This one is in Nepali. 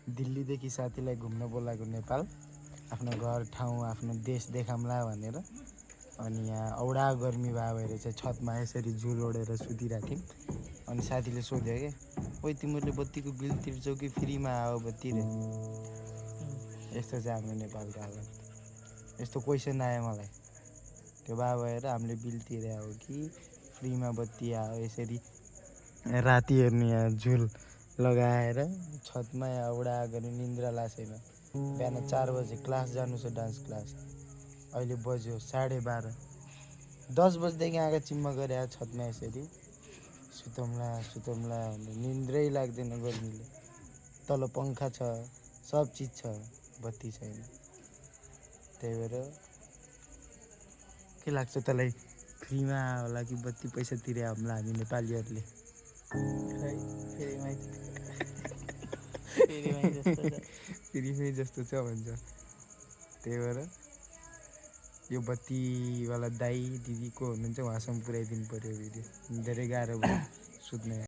दिल्लीदेखि साथीलाई घुम्न बोलाएको नेपाल आफ्नो घर ठाउँ आफ्नो देश देखाउँला भनेर। अनि यहाँ औडा गर्मी भए भएर चाहिँ छतमा यसरी झुल ओढेर सुतिरहेको थियौँ। अनि साथीले सोध्यो क्या, ओइ तिमीहरूले बत्तीको बिल तिर्छौ कि फ्रीमा आयो बत्ती रे? यस्तो चाहिँ हाम्रो नेपालको हालत। यस्तो क्वेसन आयो मलाई। त्यो भए भएर हामीले बिल तिरे हो कि फ्रीमा बत्ती आयो? यसरी राति हेर्नु यहाँ झुल लगाएर छतमा यहाँ औडा गर्नु, निन्द्रा लाग्दैन। बिहान 4 बजे क्लास जानु छ, डान्स क्लास। अहिले बज्यो 12:30। 10 बजेदेखि आँखा चिम्म गरे छतमा यसरी सुतौँला भनेर निन्द्रै लाग्दैन गर्मीले। तल पङ्खा छ, सब चिज छ, बत्ती छैन। त्यही भएर के लाग्छ तँलाई, फ्रीमा होला कि बत्ती पैसा तिरे होला हामी नेपालीहरूले? फ्रीमै जस्तो छ भन्छ। त्यही भएर यो बत्तीवाला दाइ दिदी को हुनुहुन्छ उहाँसम्म पुऱ्याइदिनु पऱ्यो भिडियो। धेरै गाह्रो भयो सुत्ने।